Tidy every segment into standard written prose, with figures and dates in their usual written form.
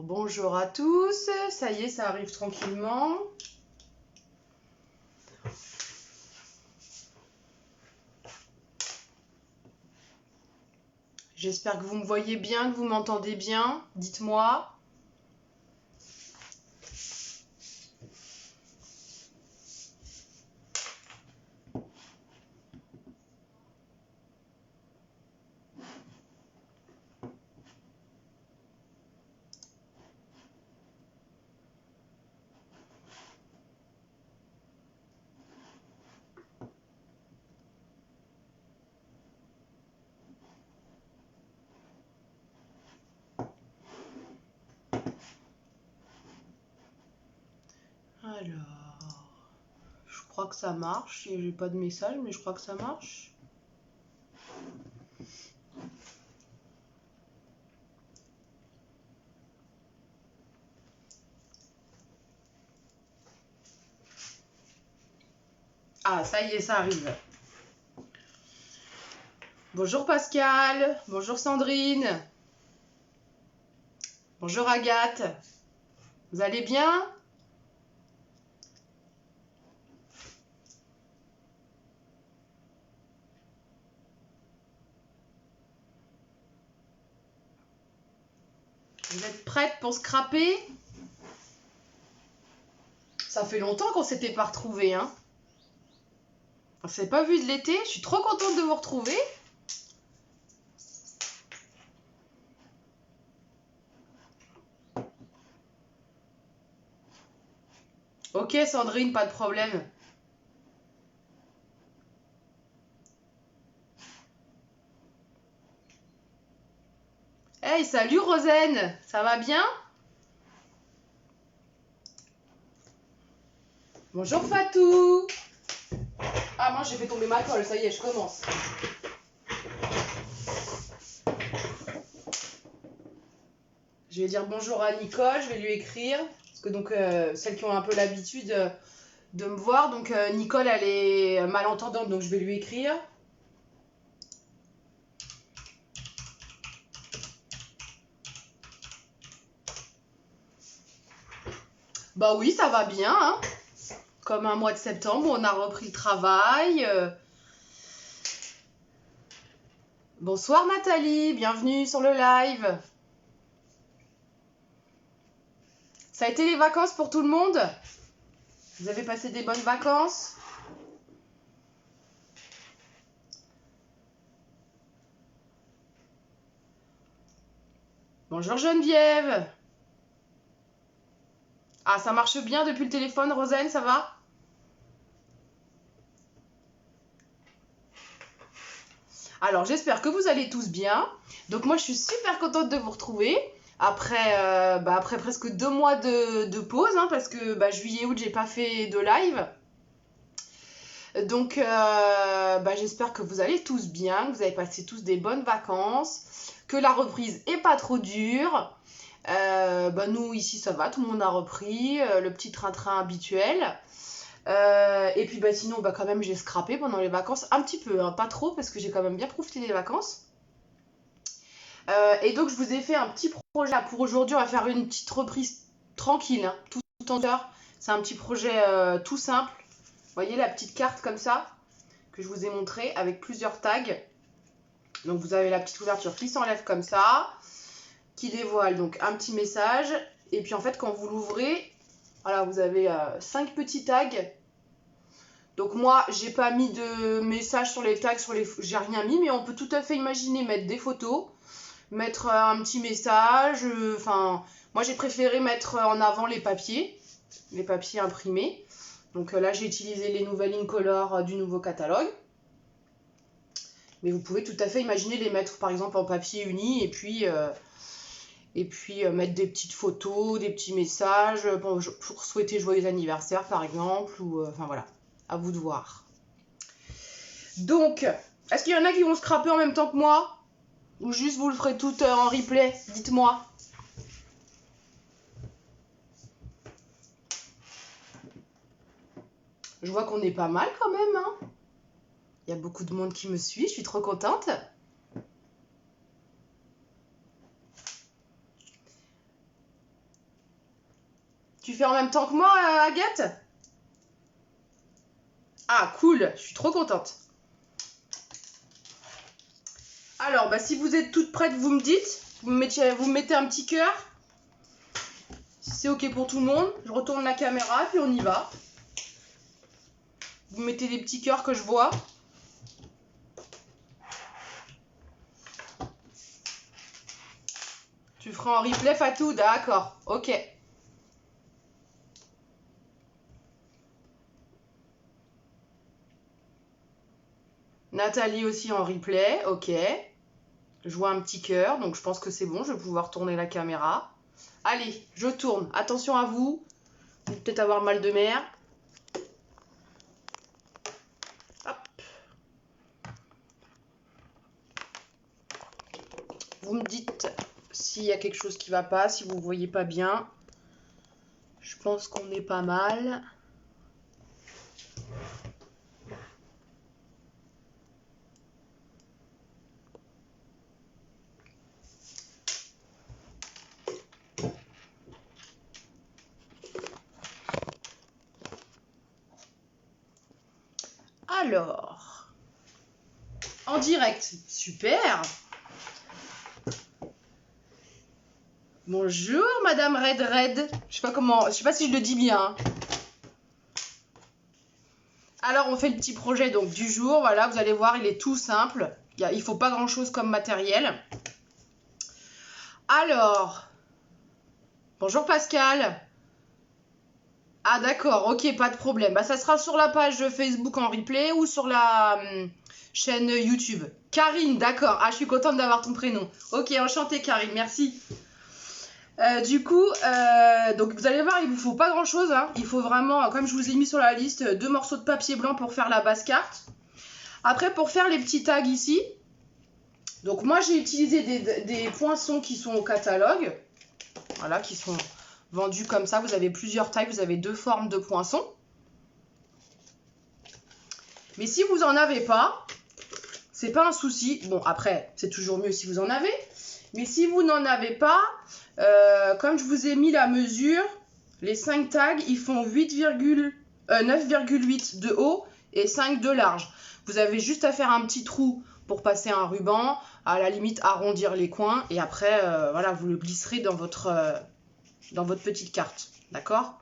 Bonjour à tous, ça y est, ça arrive tranquillement. J'espère que vous me voyez bien, que vous m'entendez bien. Dites-moi. Alors, je crois que ça marche. J'ai pas de message, mais je crois que ça marche. Ah, ça y est, ça arrive. Bonjour Pascal, bonjour Sandrine, bonjour Agathe. Vous allez bien ? Vous êtes prêtes pour scraper ? Ça fait longtemps qu'on s'était pas retrouvés, hein ? On s'est pas vu de l'été, je suis trop contente de vous retrouver. Ok Sandrine, pas de problème. Hey, salut Rosen, ça va bien ? Bonjour Fatou. Ah moi j'ai fait tomber ma colle, ça y est, je commence. Je vais dire bonjour à Nicole, je vais lui écrire. Parce que donc celles qui ont un peu l'habitude de me voir, donc Nicole elle est malentendante, donc je vais lui écrire. Bah oui, ça va bien, hein. Comme un mois de septembre, on a repris le travail. Bonsoir Nathalie, bienvenue sur le live. Ça a été les vacances pour tout le monde ? Vous avez passé des bonnes vacances ? Bonjour Geneviève. Ah, ça marche bien depuis le téléphone, Rosane, ça va ? Alors, j'espère que vous allez tous bien. Donc, moi, je suis super contente de vous retrouver après presque 2 mois de pause, hein, parce que juillet-août, j'ai pas fait de live. Donc, j'espère que vous allez tous bien, que vous avez passé tous des bonnes vacances, que la reprise est pas trop dure. Nous, ici, ça va, tout le monde a repris, le petit train-train habituel. Et puis sinon quand même j'ai scrappé pendant les vacances un petit peu, hein, pas trop parce que j'ai quand même bien profité des vacances. Et donc je vous ai fait un petit projet là, pour aujourd'hui. On va faire une petite reprise tranquille, hein, tout en heure. C'est un petit projet tout simple. Vous voyez la petite carte comme ça que je vous ai montré avec plusieurs tags. Donc vous avez la petite ouverture qui s'enlève comme ça, qui dévoile donc un petit message. Et puis en fait quand vous l'ouvrez, voilà, vous avez 5 petits tags. Donc moi, j'ai pas mis de message sur les tags, j'ai rien mis, mais on peut tout à fait imaginer mettre des photos, mettre un petit message. Moi j'ai préféré mettre en avant les papiers imprimés. Donc là, j'ai utilisé les nouvelles Incolor du nouveau catalogue. Mais vous pouvez tout à fait imaginer les mettre par exemple en papier uni et puis mettre des petites photos, des petits messages pour souhaiter joyeux anniversaire par exemple, ou voilà, à vous de voir. Donc, est-ce qu'il y en a qui vont scraper en même temps que moi ? Ou juste vous le ferez tout en replay ? Dites-moi. Je vois qu'on est pas mal quand même, hein. Il y a beaucoup de monde qui me suit, je suis trop contente. fais en même temps que moi, Agathe? Ah, cool, je suis trop contente. Alors, bah, si vous êtes toutes prêtes, vous me dites. Vous me mettez un petit cœur. Si c'est OK pour tout le monde, je retourne la caméra, puis on y va. Vous mettez des petits cœurs que je vois. Tu feras en replay, Fatou? D'accord, OK. Nathalie aussi en replay, OK. Je vois un petit cœur, donc je pense que c'est bon, je vais pouvoir tourner la caméra. Allez, je tourne. Attention à vous. Vous allez peut-être avoir mal de mer. Hop. Vous me dites s'il y a quelque chose qui ne va pas, si vous ne voyez pas bien. Je pense qu'on est pas mal. Alors, en direct, super. Bonjour Madame Red. Je sais pas si je le dis bien. Alors on fait le petit projet donc du jour. Voilà, vous allez voir, il est tout simple. Il faut pas grand chose comme matériel. Alors, bonjour Pascal. Ah d'accord, ok, pas de problème. Bah, ça sera sur la page Facebook en replay ou sur la chaîne YouTube. Karine, d'accord. Ah, je suis contente d'avoir ton prénom. Ok, enchantée Karine, merci. Donc vous allez voir, il vous faut pas grand chose. Hein. Il faut vraiment, comme je vous ai mis sur la liste, 2 morceaux de papier blanc pour faire la base carte. Après, pour faire les petits tags ici, donc moi j'ai utilisé des poinçons qui sont au catalogue. Voilà, qui sont vendus comme ça. Vous avez plusieurs tailles, vous avez 2 formes de poinçons. Mais si vous en avez pas, c'est pas un souci. Bon, après, c'est toujours mieux si vous en avez. Mais si vous n'en avez pas, comme je vous ai mis la mesure, les 5 tags, ils font 9,8 de haut et 5 de large. Vous avez juste à faire un petit trou pour passer un ruban, à la limite arrondir les coins, et après, voilà, vous le glisserez dans votre petite carte. D'accord ?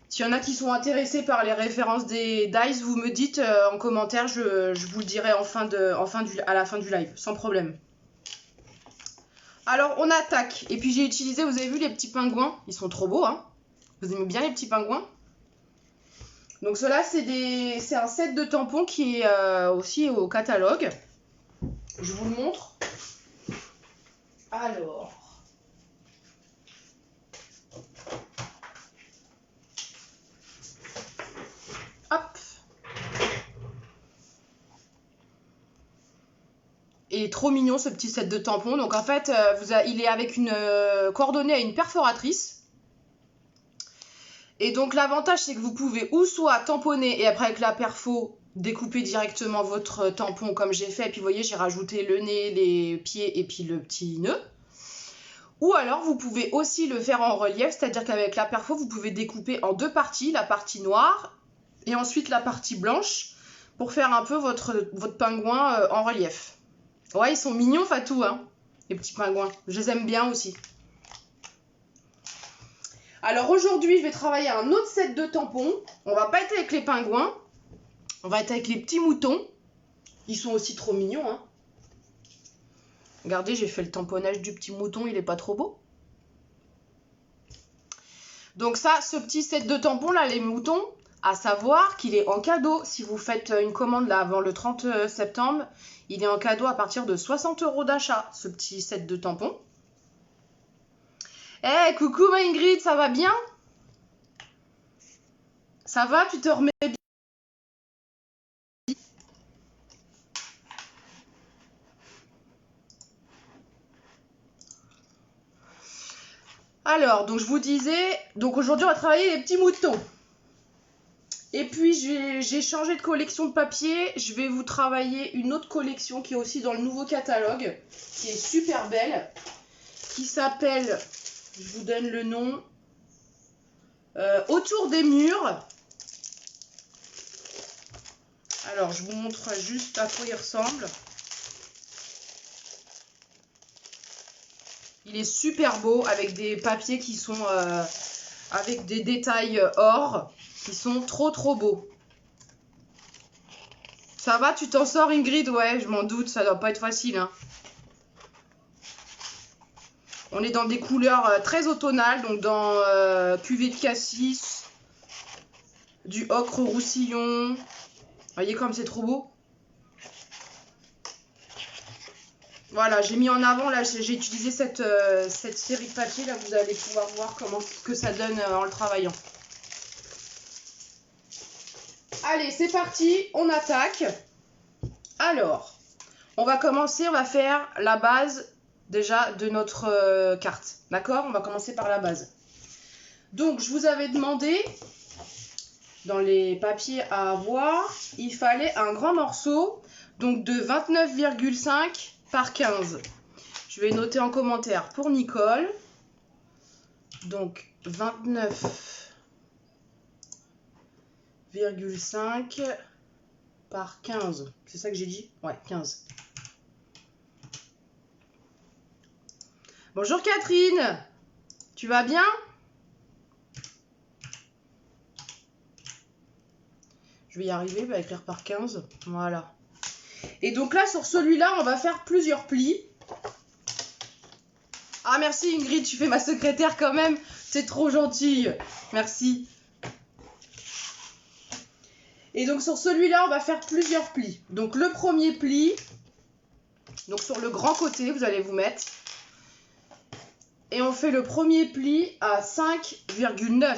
S'il y en a qui sont intéressés par les références des dice, vous me dites en commentaire, je vous le dirai à la fin du live, sans problème. Alors, on attaque. Et puis, j'ai utilisé, vous avez vu les petits pingouins? Ils sont trop beaux, hein? Vous aimez bien les petits pingouins? Donc, cela, c'est un set de tampons qui est aussi au catalogue. Je vous le montre. Alors... Hop. Et trop mignon ce petit set de tampons. Donc en fait, il est avec une coordonnée à une perforatrice. Et donc l'avantage, c'est que vous pouvez ou soit tamponner et après avec la perfo, découper directement votre tampon comme j'ai fait. Et puis vous voyez, j'ai rajouté le nez, les pieds et puis le petit nœud. Ou alors vous pouvez aussi le faire en relief, c'est-à-dire qu'avec la perfo, vous pouvez découper en 2 parties, la partie noire et ensuite la partie blanche pour faire un peu votre pingouin en relief. Ouais, ils sont mignons, Fatou, hein, les petits pingouins. Je les aime bien aussi. Alors aujourd'hui, je vais travailler un autre set de tampons. On va pas être avec les pingouins. On va être avec les petits moutons. Ils sont aussi trop mignons, hein. Regardez, j'ai fait le tamponnage du petit mouton. Il est pas trop beau? Donc ça, ce petit set de tampons, là, les moutons, à savoir qu'il est en cadeau. Si vous faites une commande là avant le 30 septembre, il est en cadeau à partir de 60 € d'achat, ce petit set de tampons. Eh, hey, coucou ma Ingrid, ça va bien? Ça va, tu te remets bien? Alors, donc je vous disais, donc aujourd'hui on va travailler les petits moutons. Et puis j'ai changé de collection de papier, je vais vous travailler une autre collection qui est aussi dans le nouveau catalogue, qui est super belle, qui s'appelle, je vous donne le nom, Autour des murs. Alors, je vous montre juste à quoi il ressemble. Il est super beau avec des papiers qui sont avec des détails or qui sont trop beaux. Ça va, tu t'en sors Ingrid? Ouais, je m'en doute, ça doit pas être facile. Hein. On est dans des couleurs très automnales, donc dans cuvée de cassis, du ocre roussillon. Voyez comme c'est trop beau. Voilà, j'ai mis en avant, là j'ai utilisé cette série de papier, là vous allez pouvoir voir comment que ça donne en le travaillant. Allez, c'est parti, on attaque. Alors, on va commencer, on va faire la base déjà de notre carte. D'accord? On va commencer par la base. Donc, je vous avais demandé, dans les papiers à avoir, il fallait un grand morceau, donc de 29,5 par 15. Je vais noter en commentaire pour Nicole. Donc 29,5 par 15. C'est ça que j'ai dit? Ouais, 15. Bonjour Catherine. Tu vas bien? Je vais y arriver, je vais écrire par 15. Voilà. Et donc là, sur celui-là, on va faire plusieurs plis. Ah, merci Ingrid, tu fais ma secrétaire quand même. C'est trop gentil. Merci. Et donc sur celui-là, on va faire plusieurs plis. Donc le premier pli, donc sur le grand côté, vous allez vous mettre. Et on fait le premier pli à 5,9.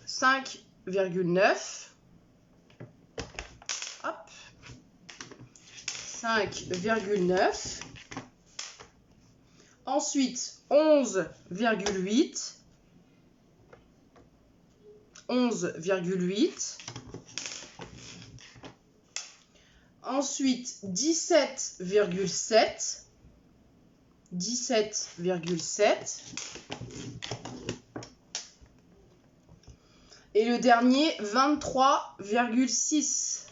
5,9. Hop. 5,9. Ensuite, 11,8. 11,8. Ensuite, 17,7. 17,7. Et le dernier, 23,6.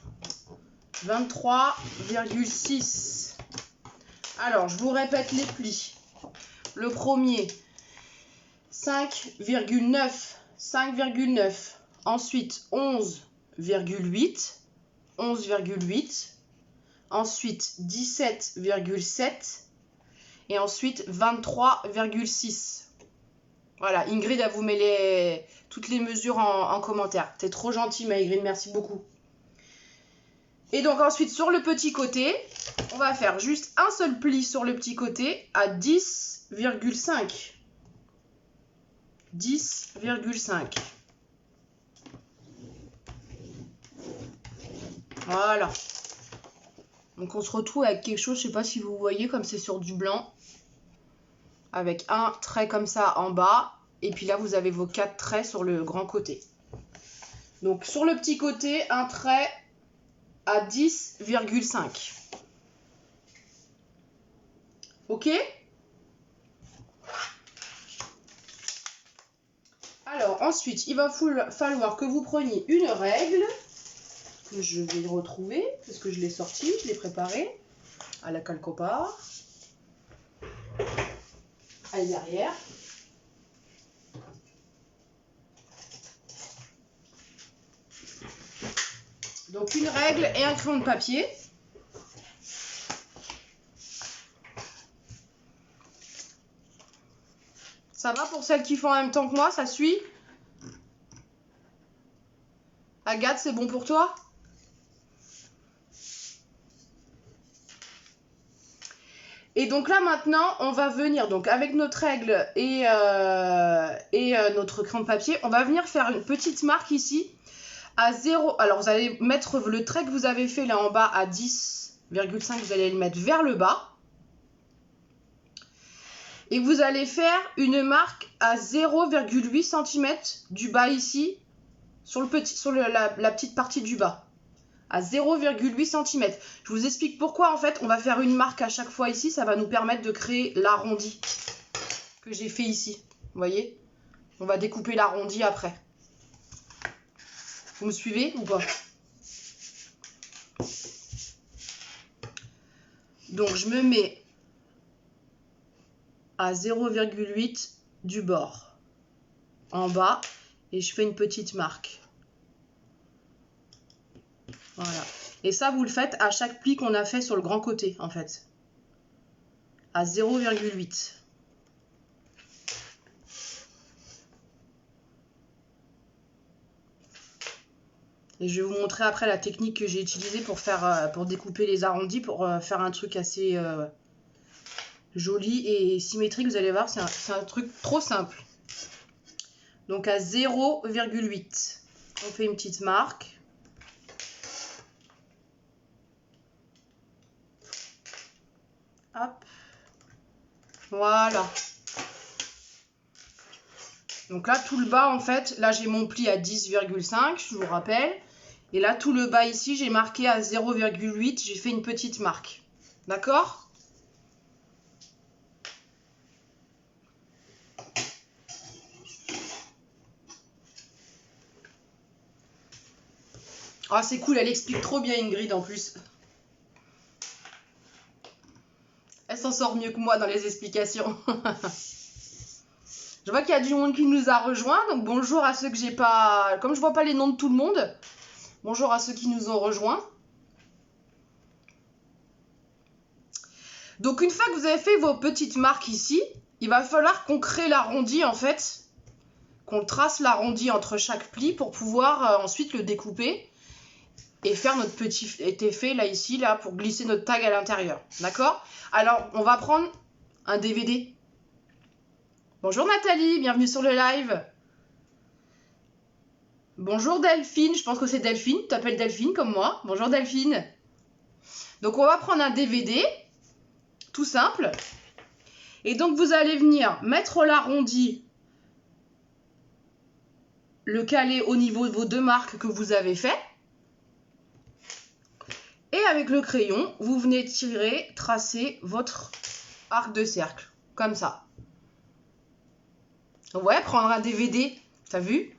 23,6. Alors, je vous répète les plis. Le premier, 5,9. 5,9. Ensuite, 11,8. 11,8. Ensuite, 17,7. Et ensuite, 23,6. Voilà, Ingrid, elle vous met toutes les mesures en commentaire. T'es trop gentille, ma Ingrid, merci beaucoup. Et donc ensuite, sur le petit côté, on va faire juste un seul pli sur le petit côté à 10,5. 10,5. Voilà. Donc on se retrouve avec quelque chose, je ne sais pas si vous voyez, comme c'est sur du blanc. Avec un trait comme ça en bas. Et puis là, vous avez vos 4 traits sur le grand côté. Donc sur le petit côté, un trait à 10,5. Ok? Alors ensuite, il va falloir que vous preniez une règle. Que je vais retrouver, parce que je l'ai sorti, je l'ai préparé. À la quelque part. Elle est derrière. Donc une règle et un crayon de papier. Ça va pour celles qui font en même temps que moi, ça suit? Agathe, c'est bon pour toi? Et donc là maintenant, on va venir donc avec notre règle et notre crayon de papier, on va venir faire une petite marque ici à 0. Alors vous allez mettre le trait que vous avez fait là en bas à 10,5, vous allez le mettre vers le bas. Et vous allez faire une marque à 0,8 cm du bas ici, sur la petite partie du bas. À 0,8 cm. Je vous explique pourquoi en fait on va faire une marque à chaque fois ici, ça va nous permettre de créer l'arrondi que j'ai fait ici. Vous voyez? On va découper l'arrondi après. Vous me suivez ou pas? Donc je me mets à 0,8 du bord en bas et je fais une petite marque. Voilà. Et ça, vous le faites à chaque pli qu'on a fait sur le grand côté, en fait. À 0,8. Et je vais vous montrer après la technique que j'ai utilisée pour découper les arrondis, pour faire un truc assez joli et symétrique. Vous allez voir, c'est un truc trop simple. Donc à 0,8, on fait une petite marque. Hop. Voilà. Donc là, tout le bas, en fait, là, j'ai mon pli à 10,5, je vous rappelle. Et là, tout le bas ici, j'ai marqué à 0,8, j'ai fait une petite marque. D'accord ? Ah, c'est cool, elle explique trop bien Ingrid en plus. Elle s'en sort mieux que moi dans les explications. Je vois qu'il y a du monde qui nous a rejoints, donc bonjour à ceux que j'ai pas... Comme je vois pas les noms de tout le monde, bonjour à ceux qui nous ont rejoints. Donc une fois que vous avez fait vos petites marques ici, il va falloir qu'on crée l'arrondi en fait, qu'on trace l'arrondi entre chaque pli pour pouvoir ensuite le découper et faire notre petit effet là ici là pour glisser notre tag à l'intérieur. D'accord? Alors on va prendre un DVD. Bonjour Nathalie, bienvenue sur le live. Bonjour Delphine, je pense que c'est Delphine, tu t'appelles Delphine comme moi. Bonjour Delphine. Donc on va prendre un DVD, tout simple. Et donc vous allez venir mettre l'arrondi, le caler au niveau de vos deux marques que vous avez fait. Et avec le crayon, vous venez tirer, tracer votre arc de cercle, comme ça. Ouais, prendre un DVD, t'as vu?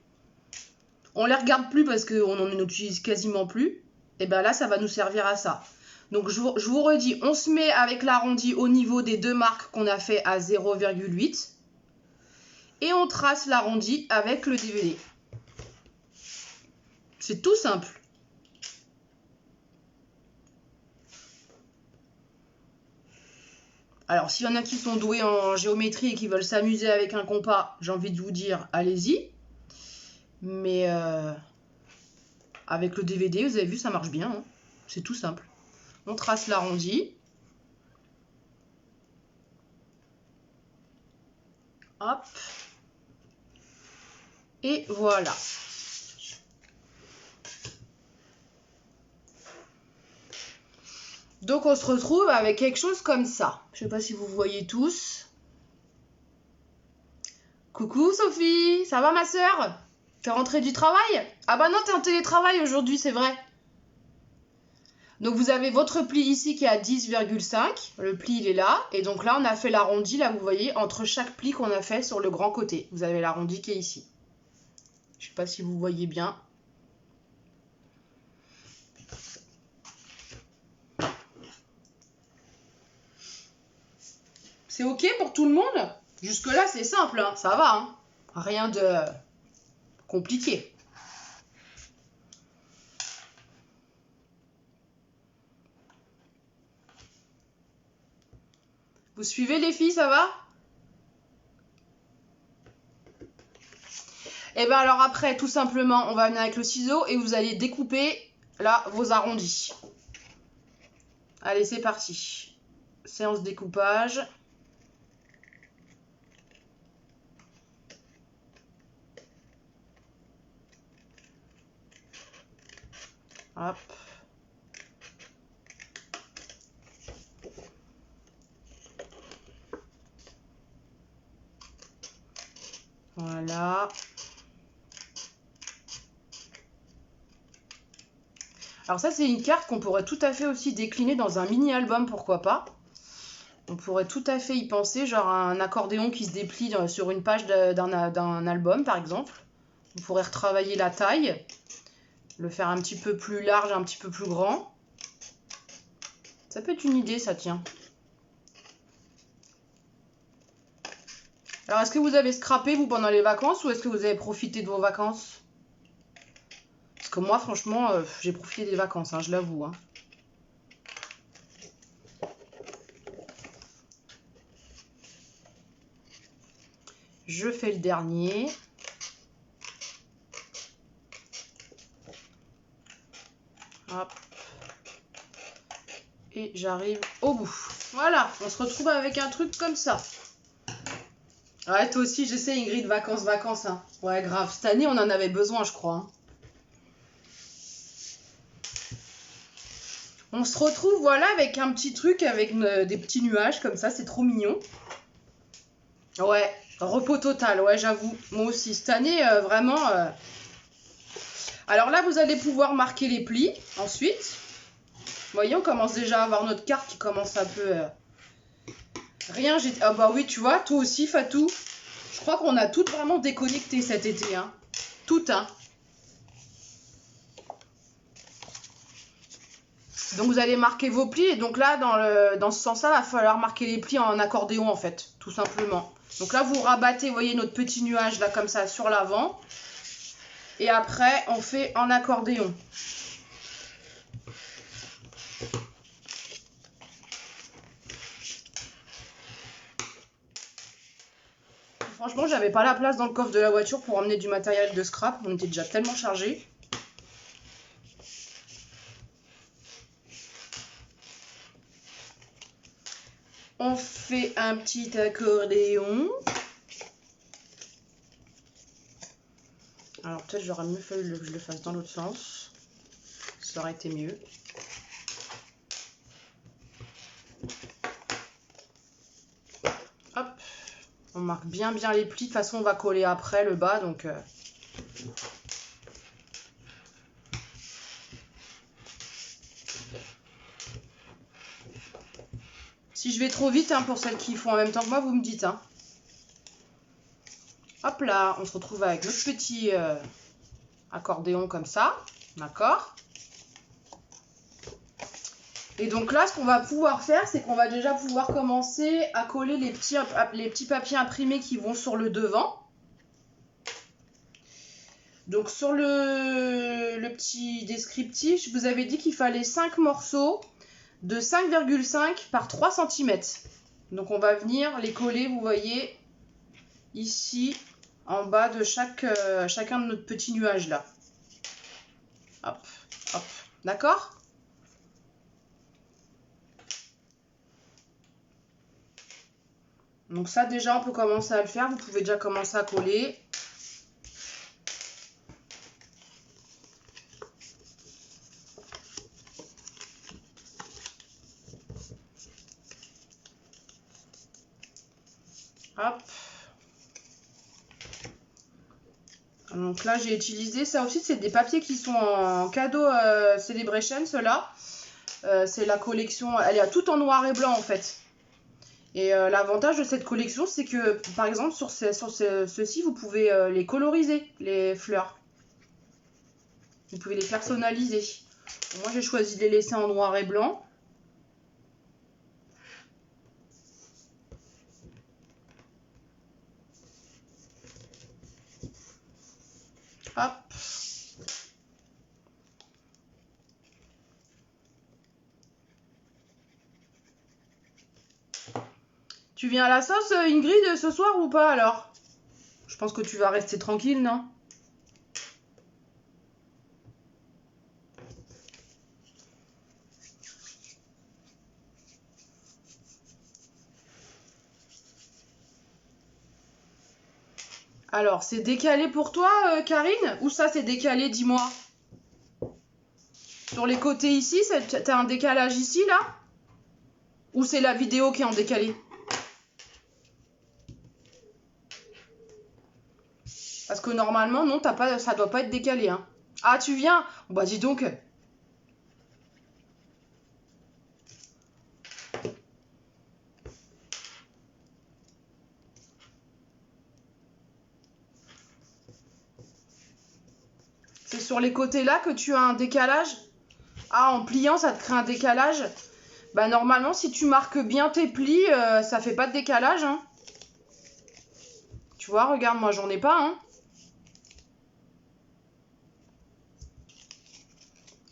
On les regarde plus parce qu'on en utilise quasiment plus. Et bien là, ça va nous servir à ça. Donc je vous redis, on se met avec l'arrondi au niveau des deux marques qu'on a fait à 0,8. Et on trace l'arrondi avec le DVD. C'est tout simple. Alors, s'il y en a qui sont doués en géométrie et qui veulent s'amuser avec un compas, j'ai envie de vous dire, allez-y. Mais avec le DVD, vous avez vu, ça marche bien. Hein. C'est tout simple. On trace l'arrondi. Hop. Et voilà. Donc, on se retrouve avec quelque chose comme ça. Je ne sais pas si vous voyez tous. Coucou Sophie, ça va ma soeur? T'es rentrée du travail? Ah bah non, t'es en télétravail aujourd'hui, c'est vrai. Donc vous avez votre pli ici qui est à 10,5. Le pli, il est là. Et donc là, on a fait l'arrondi, là, vous voyez, entre chaque pli qu'on a fait sur le grand côté. Vous avez l'arrondi qui est ici. Je sais pas si vous voyez bien. C'est ok pour tout le monde? Jusque-là, c'est simple, hein, ça va. Hein. Rien de compliqué. Vous suivez les filles, ça va? Et bien alors après, tout simplement, on va venir avec le ciseau et vous allez découper là vos arrondis. Allez, c'est parti. Séance découpage. Hop. Voilà. Alors ça, c'est une carte qu'on pourrait tout à fait aussi décliner dans un mini-album, pourquoi pas. On pourrait tout à fait y penser, genre un accordéon qui se déplie sur une page d'un album, par exemple. On pourrait retravailler la taille. Le faire un petit peu plus large, un petit peu plus grand. Ça peut être une idée, ça tient. Alors, est-ce que vous avez scrappé, vous, pendant les vacances, ou est-ce que vous avez profité de vos vacances? Parce que moi, franchement, j'ai profité des vacances, hein, je l'avoue. Hein. Je fais le dernier. Hop. Et j'arrive au bout. Voilà, on se retrouve avec un truc comme ça. Ouais, toi aussi, je sais, Ingrid, vacances. Hein. Ouais, grave. Cette année, on en avait besoin, je crois. Hein. On se retrouve, voilà, avec un petit truc, avec des petits nuages, comme ça. C'est trop mignon. Ouais, repos total, ouais, j'avoue. Moi aussi, cette année, vraiment... Alors là, vous allez pouvoir marquer les plis, ensuite. Vous voyez, on commence déjà à avoir notre carte qui commence un peu... Rien, j'ai... Ah bah oui, tu vois, toi aussi, Fatou. Je crois qu'on a toutes vraiment déconnecté cet été, hein. Toutes, hein. Donc vous allez marquer vos plis, et donc là, dans ce sens-là, il va falloir marquer les plis en accordéon, en fait, tout simplement. Donc là, vous rabattez, vous voyez, notre petit nuage, là, comme ça, sur l'avant. Et après, on fait en accordéon. Franchement, j'avais pas la place dans le coffre de la voiture pour emmener du matériel de scrap. On était déjà tellement chargé. On fait un petit accordéon. Alors peut-être j'aurais mieux fallu que je le fasse dans l'autre sens. Ça aurait été mieux. Hop. On marque bien les plis. De toute façon, on va coller après le bas. Donc... Si je vais trop vite, hein, pour celles qui font en même temps que moi, vous me dites. Hein. Hop là, on se retrouve avec notre petit accordéon comme ça. D'accord? Et donc là, ce qu'on va pouvoir faire, c'est qu'on va déjà pouvoir commencer à coller les petits papiers imprimés qui vont sur le devant. Donc sur le petit descriptif, je vous avais dit qu'il fallait 5 morceaux de 5,5 par 3 cm. Donc on va venir les coller, vous voyez, ici, en bas de chacun de notre petit nuage là. Hop, hop, d'accord ? Donc ça déjà on peut commencer à le faire, vous pouvez déjà commencer à coller. Hop. Donc là j'ai utilisé, ça aussi c'est des papiers qui sont en cadeau Celebration, ceux-là. C'est la collection, elle est toute en noir et blanc en fait. Et l'avantage de cette collection, c'est que, par exemple, sur ceux-ci, vous pouvez les coloriser, les fleurs. Vous pouvez les personnaliser. Moi, j'ai choisi de les laisser en noir et blanc. Hop. Tu viens à la sauce, Ingrid, ce soir ou pas, alors? Je pense que tu vas rester tranquille, non? Alors, c'est décalé pour toi, Karine? Ou ça, c'est décalé, dis-moi? Sur les côtés ici, t'as un décalage ici, là? Ou c'est la vidéo qui est en décalé? Parce que normalement, non, ça doit pas être décalé. Hein. Ah, tu viens? Bah, dis donc. C'est sur les côtés là que tu as un décalage. Ah, en pliant, ça te crée un décalage. Bah normalement, si tu marques bien tes plis, ça fait pas de décalage. Hein. Tu vois, regarde, moi j'en ai pas. Hein.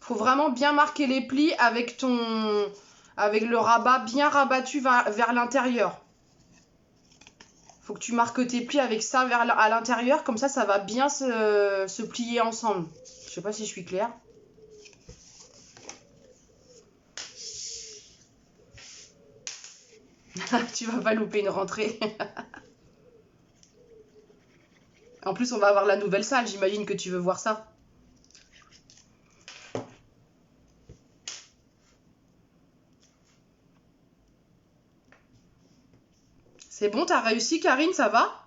Faut vraiment bien marquer les plis avec le rabat bien rabattu vers l'intérieur. Faut que tu marques tes plis avec ça à l'intérieur, comme ça va bien se plier ensemble. Je sais pas si je suis claire. Tu vas pas louper une rentrée. En plus, on va avoir la nouvelle salle, j'imagine que tu veux voir ça. C'est bon, t'as réussi, Karine, ça va?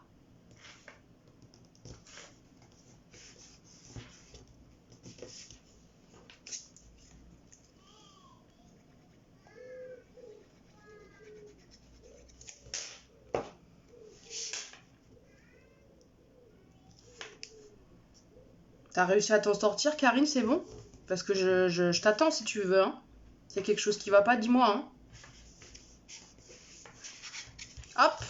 T'as réussi à t'en sortir, Karine, c'est bon? Parce que je t'attends si tu veux. Hein. S'il y a quelque chose qui va pas, dis-moi. Hein. Hop.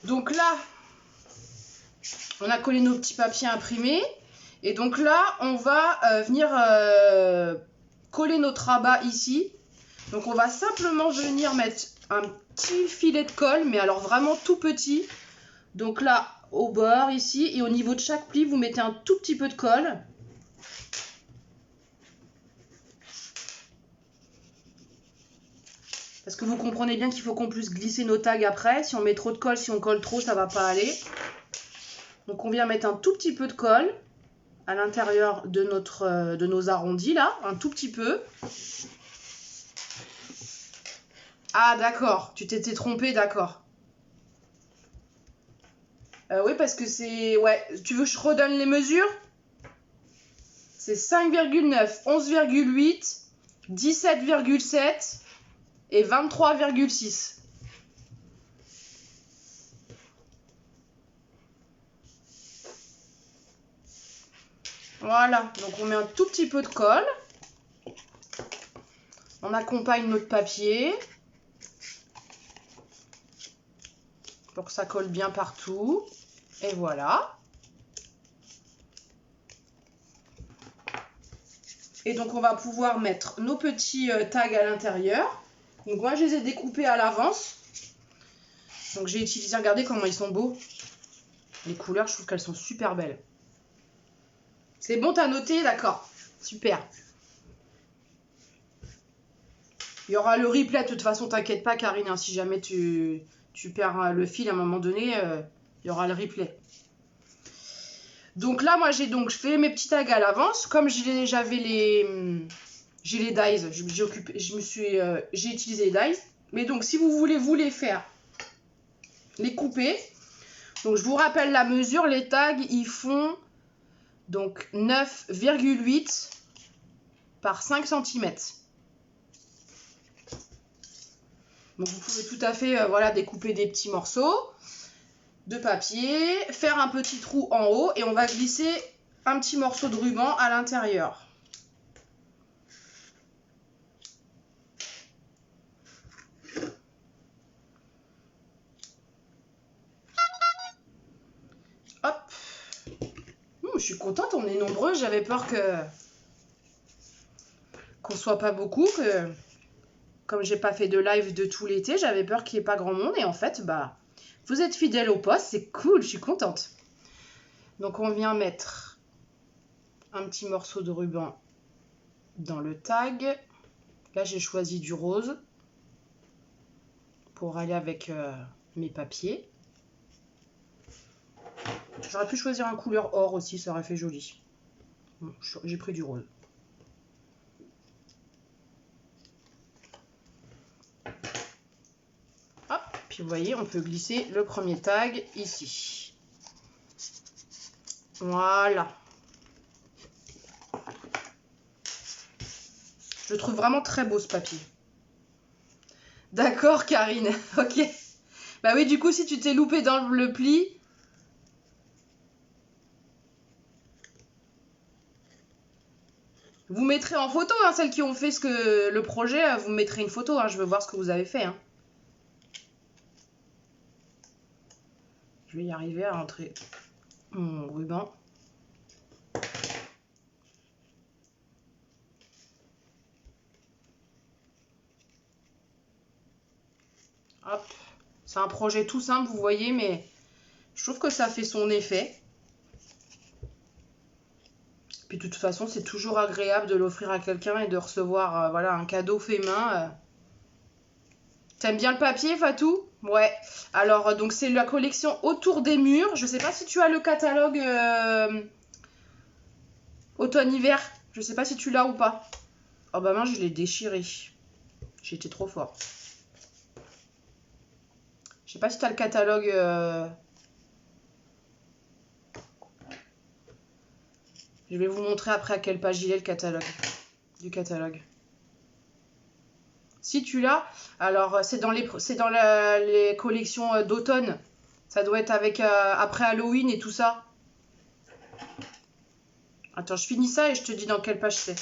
Donc là, on a collé nos petits papiers imprimés. Et donc là, on va venir coller notre rabat ici. Donc on va simplement venir mettre un petit filet de colle, mais alors vraiment tout petit. Donc là, au bord ici, et au niveau de chaque pli, vous mettez un tout petit peu de colle. Parce que vous comprenez bien qu'il faut qu'on puisse glisser nos tags après. Si on met trop de colle, si on colle trop, ça va pas aller. Donc on vient mettre un tout petit peu de colle à l'intérieur de nos arrondis là, un tout petit peu. Ah d'accord, tu t'étais trompé, d'accord. Oui, parce que c'est... Ouais, tu veux que je redonne les mesures? C'est 5,9, 11,8, 17,7 et 23,6. Voilà, donc on met un tout petit peu de colle. On accompagne notre papier. Pour que ça colle bien partout. Et voilà. Et donc on va pouvoir mettre nos petits tags à l'intérieur. Donc moi je les ai découpés à l'avance. Donc j'ai utilisé, regardez comment ils sont beaux. Les couleurs, je trouve qu'elles sont super belles. C'est bon, t'as noté? D'accord. Super. Il y aura le replay, de toute façon, t'inquiète pas, Karine. Hein, si jamais tu perds le fil à un moment donné, il y aura le replay. Donc là, moi, j'ai donc fait mes petits tags à l'avance. Comme j'ai les dies, j'ai utilisé les dies. Mais donc, si vous voulez vous les faire, les couper. Donc, je vous rappelle la mesure. Les tags, ils font donc 9,8 par 5 cm. Donc, vous pouvez tout à fait voilà, découper des petits morceaux de papier, faire un petit trou en haut et on va glisser un petit morceau de ruban à l'intérieur. Hop. Je suis contente, on est nombreux. J'avais peur qu'on soit pas beaucoup, que comme j'ai pas fait de live de tout l'été, j'avais peur qu'il n'y ait pas grand monde. Et en fait, bah, vous êtes fidèles au poste, c'est cool, je suis contente. Donc on vient mettre un petit morceau de ruban dans le tag. Là, j'ai choisi du rose pour aller avec mes papiers. J'aurais pu choisir un couleur or aussi, ça aurait fait joli. Bon, j'ai pris du rose. Hop, puis vous voyez, on peut glisser le premier tag ici. Voilà. Je le trouve vraiment très beau ce papier. D'accord, Karine. Ok. Bah oui, du coup, si tu t'es loupé dans le pli... Vous mettrez en photo, hein, celles qui ont fait le projet, vous mettrez une photo, hein, je veux voir ce que vous avez fait. Hein. Je vais y arriver à rentrer mon ruban. Hop. C'est un projet tout simple, vous voyez, mais je trouve que ça fait son effet. Puis de toute façon, c'est toujours agréable de l'offrir à quelqu'un et de recevoir voilà, un cadeau fait main. T'aimes bien le papier, Fatou? Ouais. Alors, donc c'est la collection Autour des murs. Je sais pas si tu as le catalogue automne-hiver. Je sais pas si tu l'as ou pas. Oh bah mince, je l'ai déchiré. J'ai été trop fort. Je sais pas si tu as le catalogue... Je vais vous montrer après à quelle page il est le catalogue. Du catalogue. Si tu l'as, alors c'est dans les collections d'automne. Ça doit être avec après Halloween et tout ça. Attends, je finis ça et je te dis dans quelle page c'est.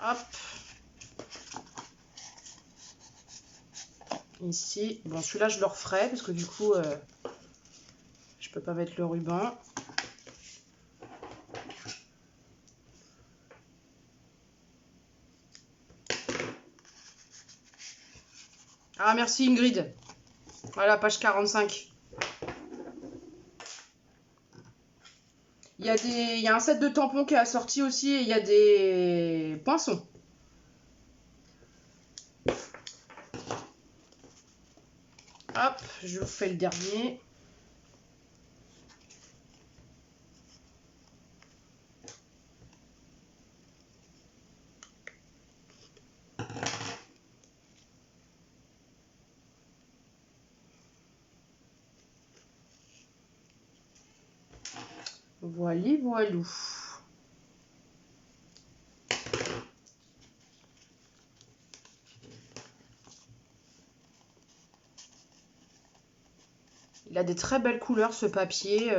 Hop. Ici. Bon, celui-là, je le referai parce que du coup, je peux pas mettre le ruban. Ah, merci Ingrid. Voilà, page 45. Il y a un set de tampons qui est assorti aussi et il y a des poinçons. Hop, je vous fais le dernier. Voili, voilou. Il a des très belles couleurs ce papier,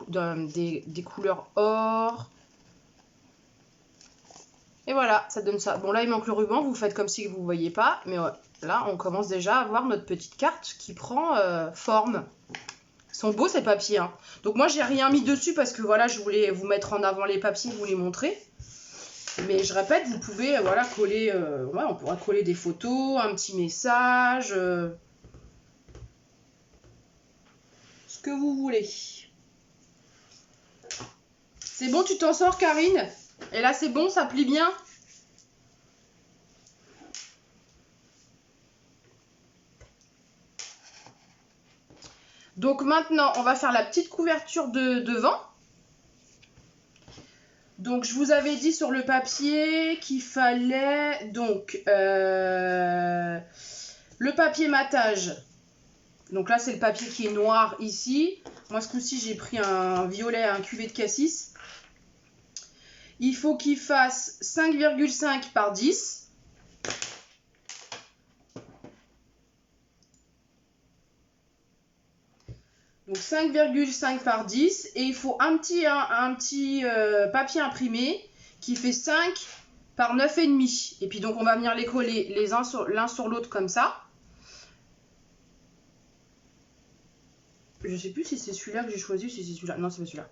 des couleurs or. Et voilà, ça donne ça. Bon là il manque le ruban, vous faites comme si vous ne voyez pas, mais ouais, là on commence déjà à voir notre petite carte qui prend forme. Ils sont beaux ces papiers. Hein. Donc moi j'ai rien mis dessus parce que voilà, je voulais vous mettre en avant les papiers, vous les montrer. Mais je répète, vous pouvez voilà, coller, ouais, on pourra coller des photos, un petit message, ce que vous voulez. C'est bon, tu t'en sors Karine? Et là c'est bon, ça plie bien? Donc maintenant, on va faire la petite couverture de devant. Donc je vous avais dit sur le papier qu'il fallait donc le papier matage. Donc là c'est le papier qui est noir ici. Moi ce coup-ci j'ai pris un violet, un cuvée de cassis. Il faut qu'il fasse 5,5 par 10. Donc 5,5 par 10 et il faut un petit papier imprimé qui fait 5 par 9,5. Et puis donc on va venir les coller l'un sur l'autre comme ça. Je sais plus si c'est celui-là que j'ai choisi ou si c'est celui-là. Non, c'est pas celui-là.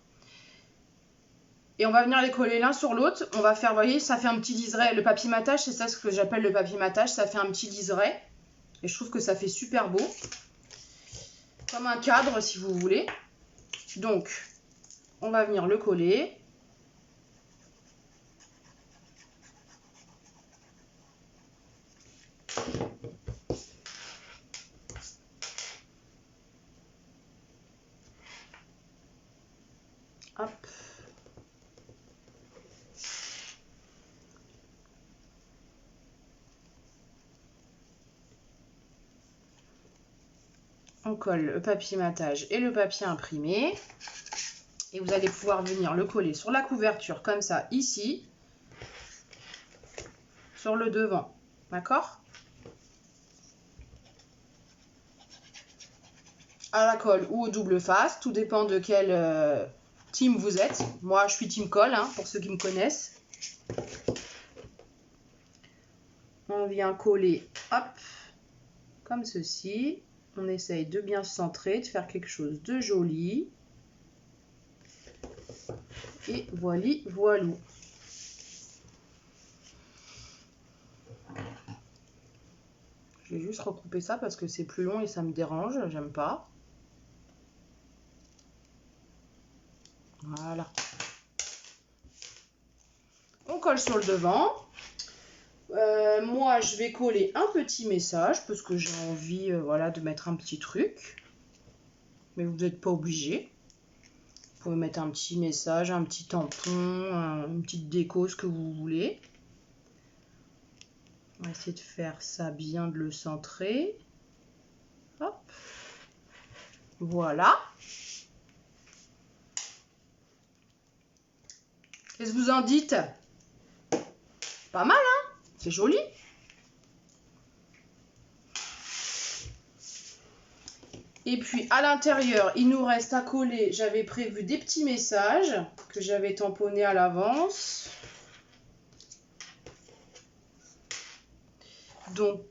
Et on va venir les coller l'un sur l'autre. On va faire, vous voyez, ça fait un petit liseré. Le papier matage, c'est ça ce que j'appelle le papier matage. Ça fait un petit liseré. Et je trouve que ça fait super beau. Comme un cadre, si vous voulez. Donc, on va venir le coller. Hop. On colle le papier matage et le papier imprimé. Et vous allez pouvoir venir le coller sur la couverture comme ça, ici, sur le devant. D'accord? À la colle ou au double face, tout dépend de quel team vous êtes. Moi, je suis team colle, hein, pour ceux qui me connaissent. On vient coller, hop, comme ceci. On essaye de bien se centrer, de faire quelque chose de joli. Et voilou. Je vais juste recouper ça parce que c'est plus long et ça me dérange, j'aime pas. Voilà. On colle sur le devant. Moi, je vais coller un petit message parce que j'ai envie voilà, de mettre un petit truc. Mais vous n'êtes pas obligé. Vous pouvez mettre un petit message, un petit tampon, une petite déco, ce que vous voulez. On va essayer de faire ça bien, de le centrer. Hop. Voilà. Qu'est-ce que vous en dites? Pas mal, hein? C'est joli. Et puis à l'intérieur, il nous reste à coller. J'avais prévu des petits messages que j'avais tamponnés à l'avance. Donc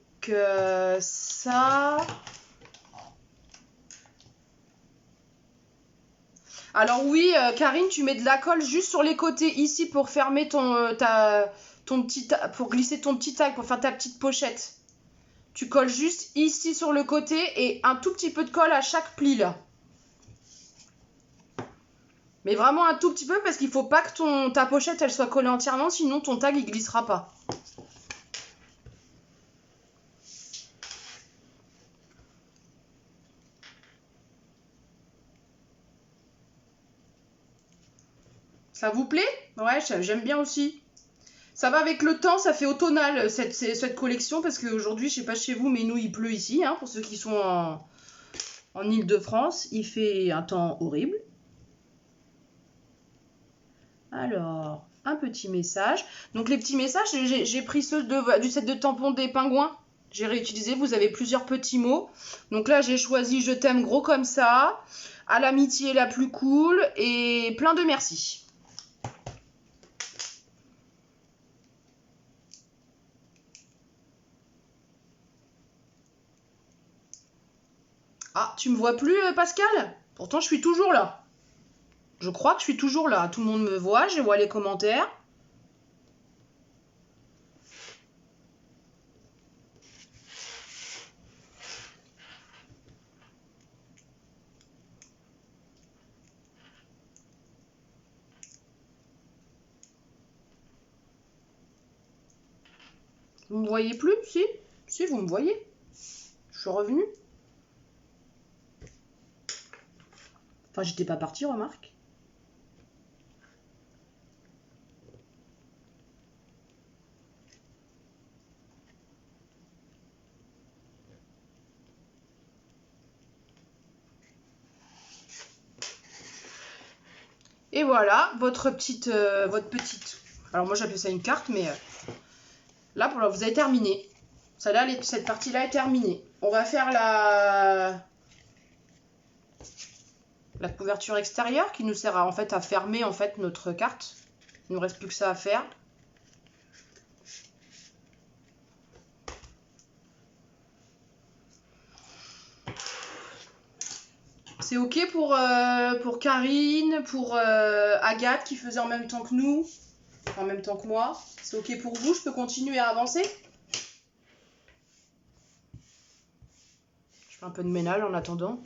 ça... Alors oui, Karine, tu mets de la colle juste sur les côtés ici pour fermer pour glisser ton petit tag, pour faire ta petite pochette. Tu colles juste ici sur le côté et un tout petit peu de colle à chaque pli là. Mais vraiment un tout petit peu parce qu'il ne faut pas que ta pochette elle soit collée entièrement, sinon ton tag il glissera pas. Ça vous plaît? Ouais, j'aime bien aussi. Ça va avec le temps, ça fait automnal cette collection parce qu'aujourd'hui, je sais pas chez vous, mais nous il pleut ici, hein, pour ceux qui sont en Île-de-France. Il fait un temps horrible. Alors, un petit message. Donc les petits messages, j'ai pris ceux du set de tampons des pingouins. J'ai réutilisé, vous avez plusieurs petits mots. Donc là, j'ai choisi « Je t'aime » gros comme ça, « À l'amitié la plus cool » et plein de merci. Ah, tu me vois plus, Pascal? Pourtant, je suis toujours là. Je crois que je suis toujours là. Tout le monde me voit, je vois les commentaires. Vous me voyez plus? Si? Si, vous me voyez. Je suis revenue. Enfin, j'étais pas partie, remarque. Et voilà, votre petite... Alors moi j'appelle ça une carte, mais là, vous avez terminé. Cette partie-là est terminée. On va faire la couverture extérieure qui nous sert en fait à fermer en fait notre carte. Il ne nous reste plus que ça à faire. C'est ok pour Karine, pour Agathe qui faisait en même temps que nous, en même temps que moi. C'est ok pour vous? Je peux continuer à avancer? Je fais un peu de ménage en attendant.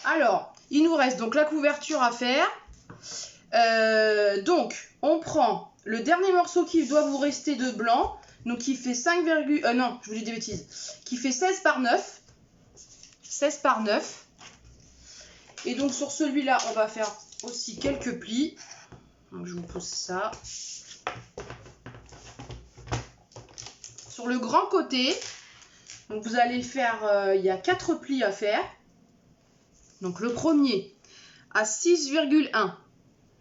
Alors, il nous reste donc la couverture à faire. Donc, on prend le dernier morceau qui doit vous rester de blanc. Donc, qui fait 5, non, je vous dis des bêtises. Qui fait 16 par 9. 16 par 9. Et donc, sur celui-là, on va faire aussi quelques plis. Donc, je vous pose ça. Sur le grand côté, donc vous allez faire, il y a 4 plis à faire. Donc, le premier, à 6,1.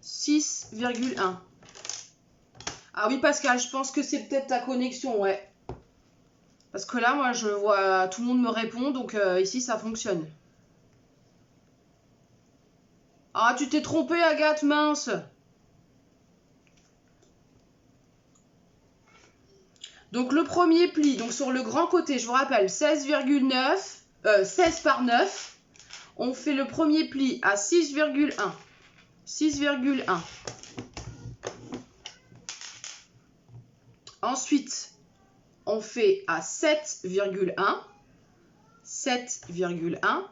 6,1. Ah oui, Pascal, je pense que c'est peut-être ta connexion, ouais. Parce que là, moi, je vois tout le monde me répond, donc ici, ça fonctionne. Ah, tu t'es trompée, Agathe, mince. Donc, le premier pli, donc sur le grand côté, je vous rappelle, 16,9, 16 par 9. On fait le premier pli à 6,1. 6,1. Ensuite, on fait à 7,1. 7,1.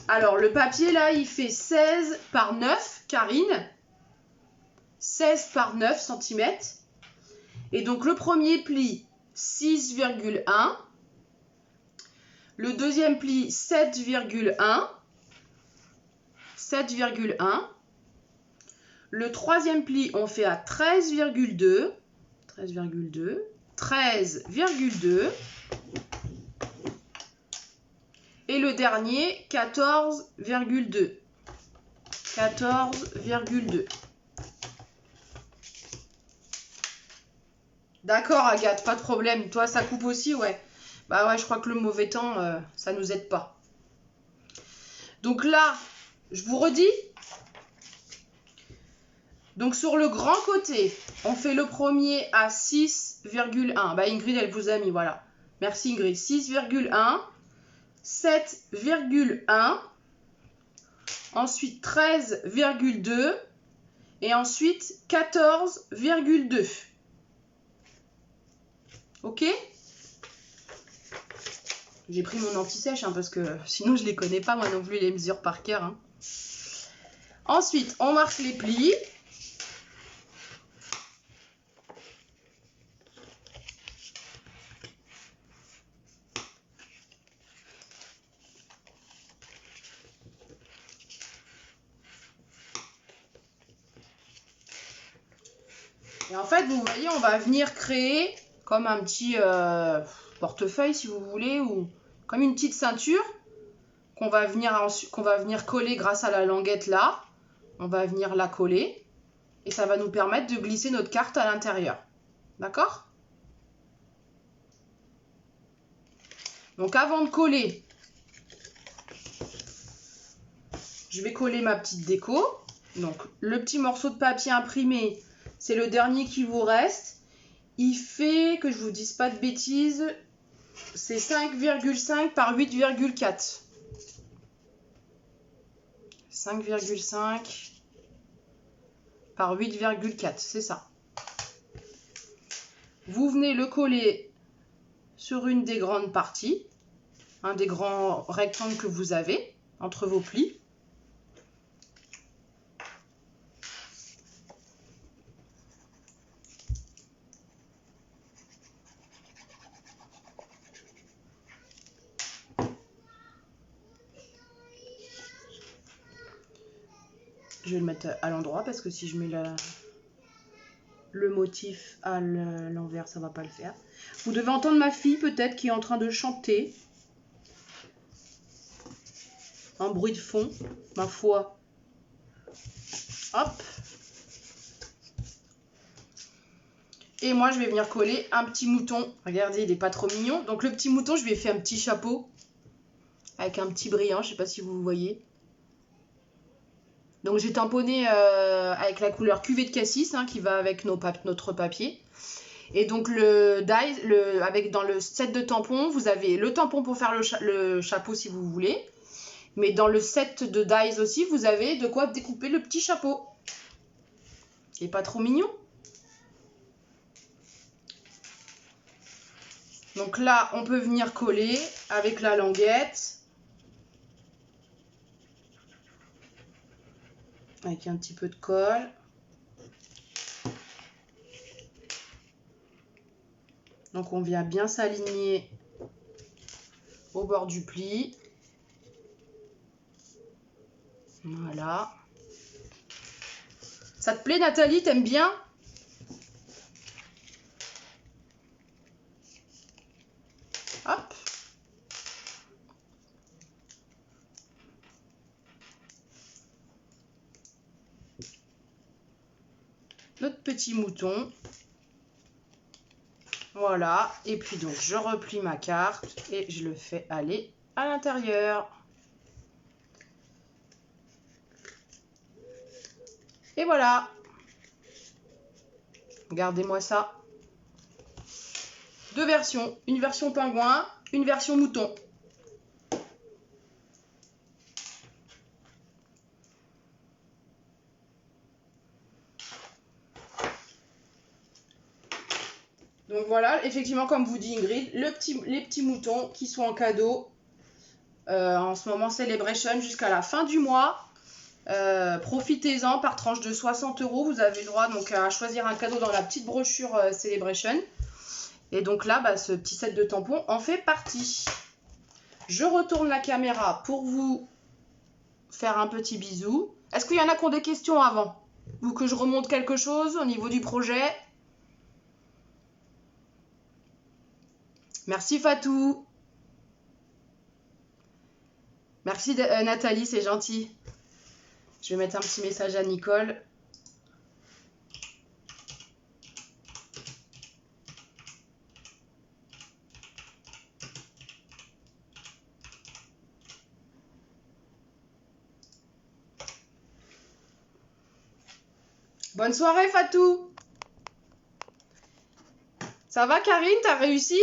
Alors, le papier, là, il fait 16 par 9, Karine. 16 par 9 cm. Et donc, le premier pli, 6,1. Le deuxième pli, 7,1. 7,1. Le troisième pli, on fait à 13,2. 13,2. 13,2. Et le dernier, 14,2. 14,2. D'accord, Agathe, pas de problème. Toi, ça coupe aussi, ouais. Bah ouais, je crois que le mauvais temps, ça nous aide pas. Donc là, je vous redis. Donc sur le grand côté, on fait le premier à 6,1. Bah Ingrid, elle vous a mis, voilà. Merci Ingrid. 6,1. 7,1. Ensuite 13,2. Et ensuite 14,2. Ok? J'ai pris mon anti-sèche parce que sinon je les connais pas moi non plus les mesures par cœur. Hein. Ensuite, on marque les plis. Et en fait, vous voyez, on va venir créer comme un petit portefeuille si vous voulez ou comme une petite ceinture qu'on va venir coller grâce à la languette là. On va venir la coller et ça va nous permettre de glisser notre carte à l'intérieur. D'accord? Donc avant de coller, je vais coller ma petite déco. Donc le petit morceau de papier imprimé, c'est le dernier qui vous reste. Il fait, que je vous dise pas de bêtises, c'est 5,5 par 8,4. 5,5 par 8,4, c'est ça. Vous venez le coller sur une des grandes parties, un des grands rectangles que vous avez entre vos plis. Je vais le mettre à l'endroit parce que si je mets le motif à l'envers, ça va pas le faire. Vous devez entendre ma fille peut-être qui est en train de chanter. Un bruit de fond, ma foi. Hop. Et moi, je vais venir coller un petit mouton. Regardez, il n'est pas trop mignon. Donc le petit mouton, je lui ai fait un petit chapeau avec un petit brillant. Je ne sais pas si vous voyez. Donc j'ai tamponné avec la couleur cuvée de cassis qui va avec notre papier. Et donc dans le set de tampons, vous avez le tampon pour faire le chapeau si vous voulez. Mais dans le set de dies aussi, vous avez de quoi découper le petit chapeau. Il n'est pas trop mignon? Donc là, on peut venir coller avec la languette. Avec un petit peu de colle. Donc on vient bien s'aligner au bord du pli. Voilà. Ça te plaît Nathalie? T'aimes bien? Hop. notre petit mouton. Voilà, et puis donc je replie ma carte et je le fais aller à l'intérieur. Et voilà. Regardez-moi ça. Deux versions, une version pingouin, une version mouton. Donc voilà, effectivement, comme vous dit Ingrid, les petits moutons qui sont en cadeau. En ce moment, Celebration jusqu'à la fin du mois. Profitez-en par tranche de 60 €. Vous avez le droit donc à choisir un cadeau dans la petite brochure Celebration. Et donc là, bah, ce petit set de tampons en fait partie. Je retourne la caméra pour vous faire un petit bisou. Est-ce qu'il y en a qui ont des questions avant? Ou que je remonte quelque chose au niveau du projet? Merci Fatou. Merci Nathalie, c'est gentil. Je vais mettre un petit message à Nicole. Bonne soirée Fatou. Ça va Karine, t'as réussi?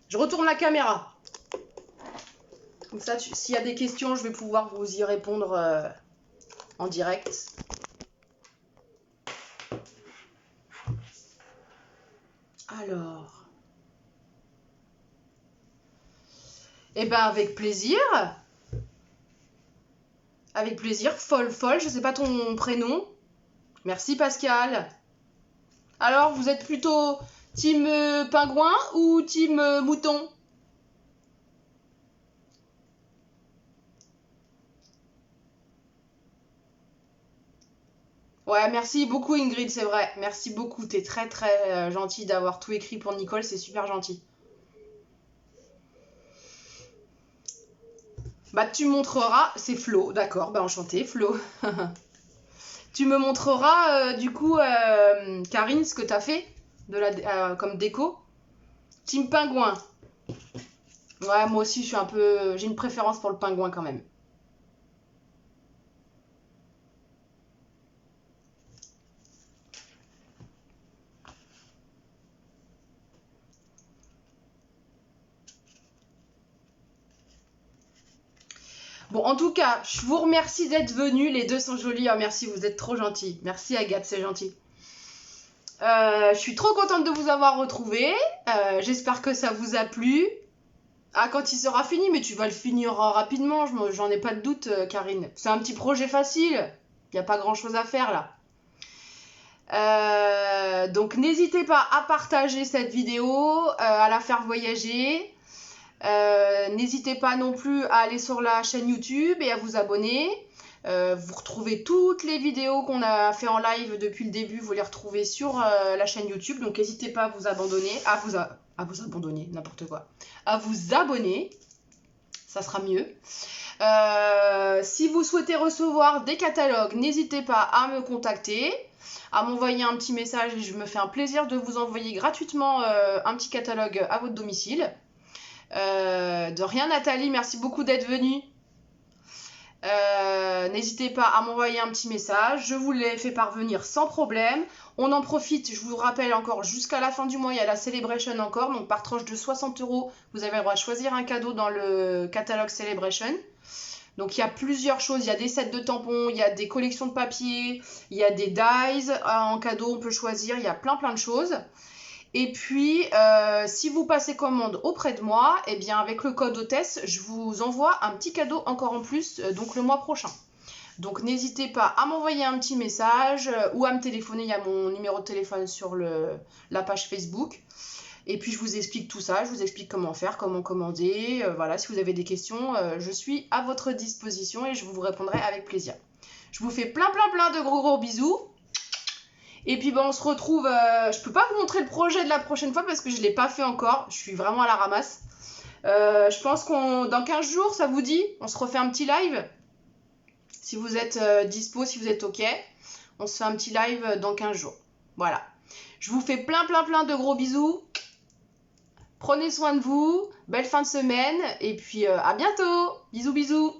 Je retourne la caméra. Comme ça, s'il y a des questions, je vais pouvoir vous y répondre en direct. Alors. Eh ben avec plaisir. Avec plaisir. Folle, je sais pas ton prénom. Merci Pascal. Alors, vous êtes plutôt team pingouin ou team mouton? Ouais, merci beaucoup Ingrid, c'est vrai. Merci beaucoup, t'es très très gentille d'avoir tout écrit pour Nicole, c'est super gentil. Bah tu montreras, c'est Flo, d'accord, bah enchanté Flo. Tu me montreras du coup, Karine, ce que t'as fait comme déco. Team pingouin. Ouais, moi aussi je suis un peu, j'ai une préférence pour le pingouin quand même. Bon, en tout cas, je vous remercie d'être venus. Les deux sont jolis. Oh, merci, vous êtes trop gentils. Merci Agathe, c'est gentil. Je suis trop contente de vous avoir retrouvé. J'espère que ça vous a plu. Ah, quand il sera fini, mais tu vas le finir rapidement, j'en ai pas de doute, Karine. C'est un petit projet facile. Il n'y a pas grand chose à faire là. Donc n'hésitez pas à partager cette vidéo, à la faire voyager. N'hésitez pas non plus à aller sur la chaîne YouTube et à vous abonner. Vous retrouvez toutes les vidéos qu'on a fait en live depuis le début, vous les retrouvez sur la chaîne YouTube. Donc n'hésitez pas à vous abandonner, à vous abandonner, n'importe quoi. À vous abonner, ça sera mieux. Si vous souhaitez recevoir des catalogues, n'hésitez pas à me contacter, à m'envoyer un petit message et je me fais un plaisir de vous envoyer gratuitement un petit catalogue à votre domicile. De rien Nathalie, merci beaucoup d'être venue. N'hésitez pas à m'envoyer un petit message, je vous l'ai fait parvenir sans problème. On en profite, je vous rappelle encore, jusqu'à la fin du mois, il y a la Celebration encore, donc par tranche de 60 €, vous avez le droit de choisir un cadeau dans le catalogue Celebration. Donc il y a plusieurs choses, il y a des sets de tampons, il y a des collections de papier, il y a des dies en cadeau, on peut choisir, il y a plein de choses. Et puis, si vous passez commande auprès de moi, eh bien avec le code hôtesse, je vous envoie un petit cadeau encore en plus, donc le mois prochain. Donc n'hésitez pas à m'envoyer un petit message ou à me téléphoner, il y a mon numéro de téléphone sur la page Facebook. Et puis je vous explique tout ça, je vous explique comment faire, comment commander. Voilà, si vous avez des questions, je suis à votre disposition et je vous répondrai avec plaisir. Je vous fais plein de gros bisous. Et puis on se retrouve, je peux pas vous montrer le projet de la prochaine fois parce que je l'ai pas fait encore, je suis vraiment à la ramasse. Je pense dans 15 jours, ça vous dit, on se refait un petit live. Si vous êtes dispo, si vous êtes ok, On se fait un petit live dans 15 jours. Voilà. Je vous fais plein de gros bisous. Prenez soin de vous. Belle fin de semaine. Et puis à bientôt. Bisous.